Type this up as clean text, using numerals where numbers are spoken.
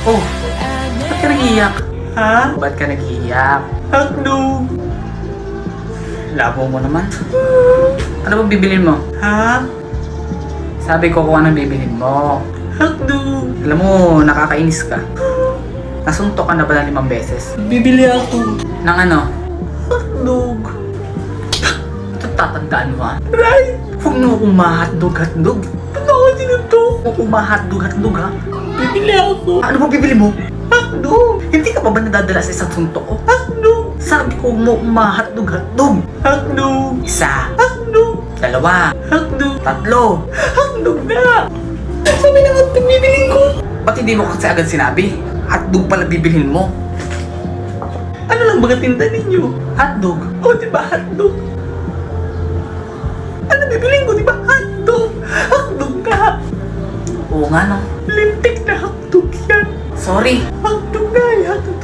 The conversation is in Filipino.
Oh, ba't ka nag-iiyak? Ha? Ba't ka nag-iiyak? Hotdog! Labo mo naman. Ano bang bibilin mo? Ha? Sabi ko kung anong bibilin mo. Hotdog! Alam mo, nakakainis ka. Nasuntok ka na ba ng 5 beses? Bibili ako. Ng ano? Hotdog. Ito tatandaan mo ha? Right! Huwag mo akong ma-hotdog. Ano ka sinuntok? Huwag akong ma-hotdog ha? Bibili ako. Ano ba bibili mo? Hotdog! Hindi ka pa ba nadadala sa isang suntok ko? Hotdog! Sabi ko mo ma-hotdog. Hotdog! Isa. Hotdog! 2. Hotdog! 3. Hotdog na! Sabi na hotdog bibilin ko. Ba't hindi mo kasi agad sinabi? Hotdog pala bibilhin mo. Ano lang baga tinda ninyo? Hotdog? O diba hotdog? Ano bibilin ko diba hotdog? Hotdog ka! Oo nga no. Lintik na hotdog yan. Sorry. Hotdog na, hotdog